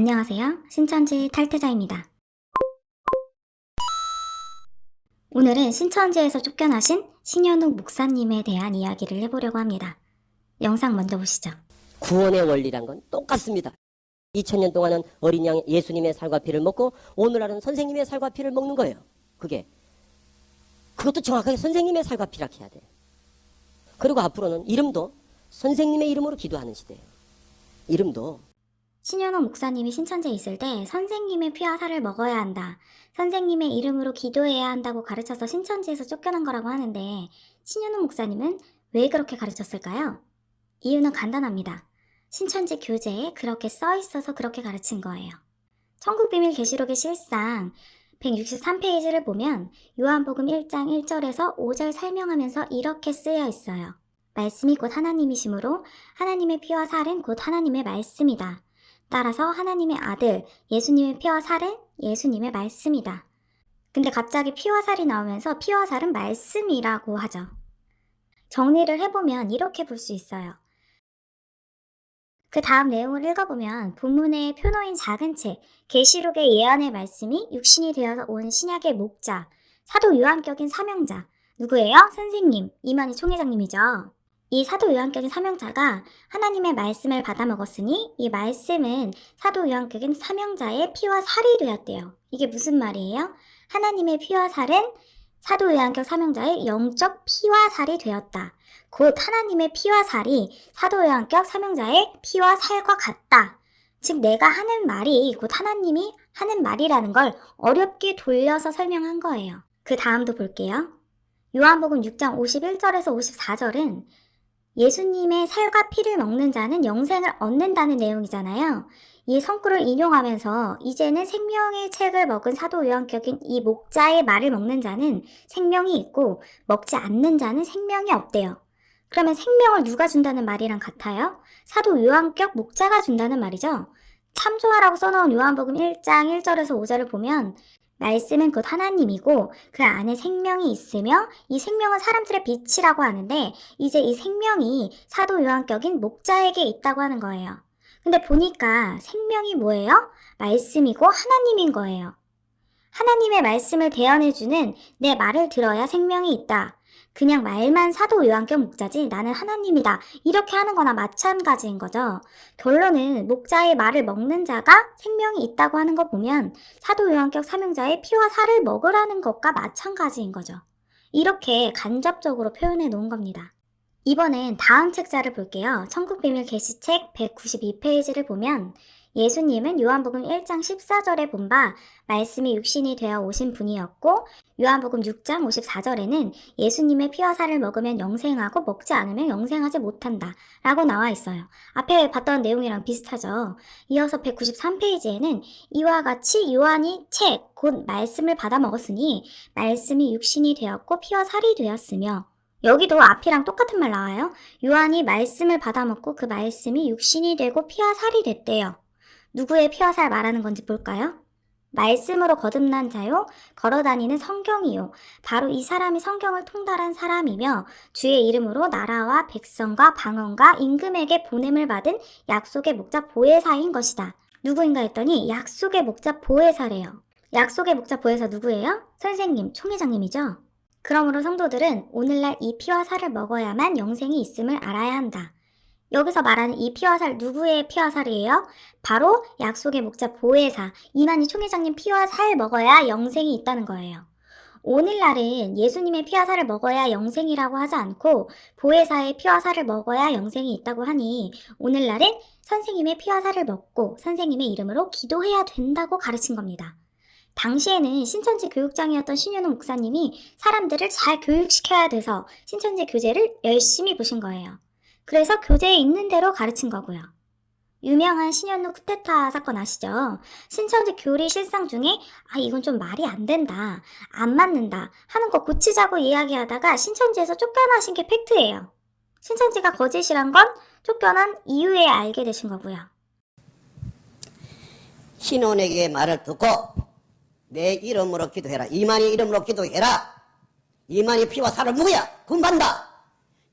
안녕하세요. 신천지 탈퇴자입니다. 오늘은 신천지에서 쫓겨나신 신현욱 목사님에 대한 이야기를 해보려고 합니다. 영상 먼저 보시죠. 구원의 원리란 건 똑같습니다. 2000년 동안은 어린 양 예수님의 살과 피를 먹고 오늘날은 선생님의 살과 피를 먹는 거예요. 그것도 정확하게 선생님의 살과 피라 해야 돼요. 그리고 앞으로는 이름도 선생님의 이름으로 기도하는 시대예요. 이름도. 신현욱 목사님이 신천지에 있을 때 선생님의 피와 살을 먹어야 한다, 선생님의 이름으로 기도해야 한다고 가르쳐서 신천지에서 쫓겨난 거라고 하는데, 신현욱 목사님은 왜 그렇게 가르쳤을까요? 이유는 간단합니다. 신천지 교재에 그렇게 써 있어서 그렇게 가르친 거예요. 천국비밀 계시록의 실상 163페이지를 보면 요한복음 1장 1절에서 5절 설명하면서 이렇게 쓰여 있어요. 말씀이 곧 하나님이시므로 하나님의 피와 살은 곧 하나님의 말씀이다. 따라서 하나님의 아들 예수님의 피와 살은 예수님의 말씀이다. 근데 갑자기 피와 살이 나오면서 피와 살은 말씀이라고 하죠. 정리를 해보면 이렇게 볼 수 있어요. 그 다음 내용을 읽어보면 본문의 표노인 작은 책 계시록의 예언의 말씀이 육신이 되어서 온 신약의 목자, 사도 요한격인 사명자, 누구예요? 선생님, 이만희 총회장님이죠. 이 사도 요한격인 사명자가 하나님의 말씀을 받아 먹었으니 이 말씀은 사도 요한격인 사명자의 피와 살이 되었대요. 이게 무슨 말이에요? 하나님의 피와 살은 사도 요한격 사명자의 영적 피와 살이 되었다. 곧 하나님의 피와 살이 사도 요한격 사명자의 피와 살과 같다. 즉 내가 하는 말이 곧 하나님이 하는 말이라는 걸 어렵게 돌려서 설명한 거예요. 그 다음도 볼게요. 요한복음 6장 51절에서 54절은 예수님의 살과 피를 먹는 자는 영생을 얻는다는 내용이잖아요. 이 성구를 인용하면서 이제는 생명의 책을 먹은 사도 요한격인 이 목자의 말을 먹는 자는 생명이 있고 먹지 않는 자는 생명이 없대요. 그러면 생명을 누가 준다는 말이랑 같아요? 사도 요한격 목자가 준다는 말이죠. 참조하라고 써놓은 요한복음 1장 1절에서 5절을 보면 말씀은 곧 하나님이고 그 안에 생명이 있으며 이 생명은 사람들의 빛이라고 하는데 이제 이 생명이 사도 요한격인 목자에게 있다고 하는 거예요. 근데 보니까 생명이 뭐예요? 말씀이고 하나님인 거예요. 하나님의 말씀을 대언해주는 내 말을 들어야 생명이 있다. 그냥 말만 사도 요한격 목자지 나는 하나님이다. 이렇게 하는 거나 마찬가지인 거죠. 결론은 목자의 말을 먹는 자가 생명이 있다고 하는 거 보면 사도 요한격 사명자의 피와 살을 먹으라는 것과 마찬가지인 거죠. 이렇게 간접적으로 표현해 놓은 겁니다. 이번엔 다음 책자를 볼게요. 천국비밀 계시책 192페이지를 보면 예수님은 요한복음 1장 14절에 본 바 말씀이 육신이 되어 오신 분이었고 요한복음 6장 54절에는 예수님의 피와 살을 먹으면 영생하고 먹지 않으면 영생하지 못한다 라고 나와 있어요. 앞에 봤던 내용이랑 비슷하죠. 이어서 193페이지에는 이와 같이 요한이 책, 곧 말씀을 받아 먹었으니 말씀이 육신이 되었고 피와 살이 되었으며 여기도 앞이랑 똑같은 말 나와요. 요한이 말씀을 받아 먹고 그 말씀이 육신이 되고 피와 살이 됐대요. 누구의 피와 살 말하는 건지 볼까요? 말씀으로 거듭난 자요, 걸어다니는 성경이요. 바로 이 사람이 성경을 통달한 사람이며 주의 이름으로 나라와 백성과 방언과 임금에게 보냄을 받은 약속의 목자 보혜사인 것이다. 누구인가 했더니 약속의 목자 보혜사래요. 약속의 목자 보혜사 누구예요? 선생님, 총회장님이죠. 그러므로 성도들은 오늘날 이 피와 살을 먹어야만 영생이 있음을 알아야 한다. 여기서 말하는 이 피와 살 누구의 피와 살이에요? 바로 약속의 목자 보혜사 이만희 총회장님 피와 살 먹어야 영생이 있다는 거예요. 오늘날은 예수님의 피와 살을 먹어야 영생이라고 하지 않고 보혜사의 피와 살을 먹어야 영생이 있다고 하니 오늘날은 선생님의 피와 살을 먹고 선생님의 이름으로 기도해야 된다고 가르친 겁니다. 당시에는 신천지 교육장이었던 신현욱 목사님이 사람들을 잘 교육시켜야 돼서 신천지 교재를 열심히 보신 거예요. 그래서 교재에 있는 대로 가르친 거고요. 유명한 신현욱 쿠데타 사건 아시죠? 신천지 교리 실상 중에 이건 좀 말이 안 된다, 안 맞는다 하는 거 고치자고 이야기하다가 신천지에서 쫓겨나신 게 팩트예요. 신천지가 거짓이란 건 쫓겨난 이후에 알게 되신 거고요. 신혼에게 말을 듣고 내 이름으로 기도해라. 이만희 이름으로 기도해라. 이만희 피와 살을 먹어야 구원받는다.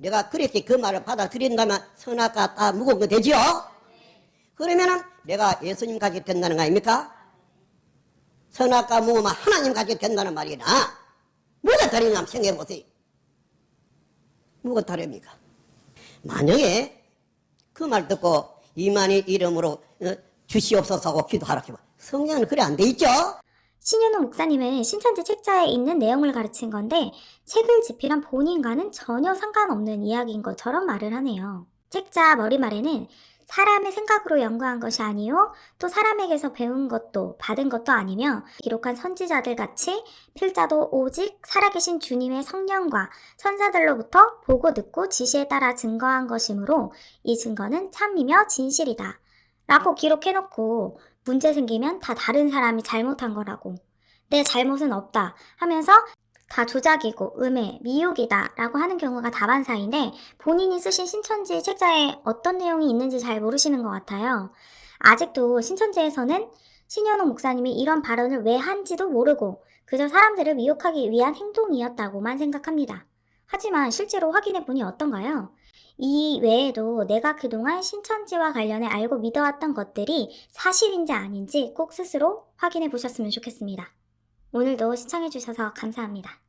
내가 그렇게 그 말을 받아들인다면 선악과 다 무거운 거 되지요? 그러면은 내가 예수님 같이 된다는 거 아닙니까? 선악과 무음한 하나님 같이 된다는 말이나 뭐가 다르냐 생각해 보세요. 뭐가 다릅니까? 만약에 그 말 듣고 이만희 이름으로 주시옵소서 하고 기도하라 해봐. 성경은 그래 안 돼 있죠? 신윤호 목사님은 신천지 책자에 있는 내용을 가르친 건데 책을 집필한 본인과는 전혀 상관없는 이야기인 것처럼 말을 하네요. 책자 머리말에는 사람의 생각으로 연구한 것이 아니요 또 사람에게서 배운 것도 받은 것도 아니며 기록한 선지자들 같이 필자도 오직 살아계신 주님의 성령과 천사들로부터 보고 듣고 지시에 따라 증거한 것이므로 이 증거는 참이며 진실이다 라고 기록해놓고 문제 생기면 다 다른 사람이 잘못한 거라고 내 잘못은 없다 하면서 다 조작이고 음해, 미혹이다 라고 하는 경우가 다반사인데 본인이 쓰신 신천지 책자에 어떤 내용이 있는지 잘 모르시는 것 같아요. 아직도 신천지에서는 신현옥 목사님이 이런 발언을 왜 한지도 모르고 그저 사람들을 미혹하기 위한 행동이었다고만 생각합니다. 하지만 실제로 확인해보니 어떤가요? 이 외에도 내가 그동안 신천지와 관련해 알고 믿어왔던 것들이 사실인지 아닌지 꼭 스스로 확인해 보셨으면 좋겠습니다. 오늘도 시청해주셔서 감사합니다.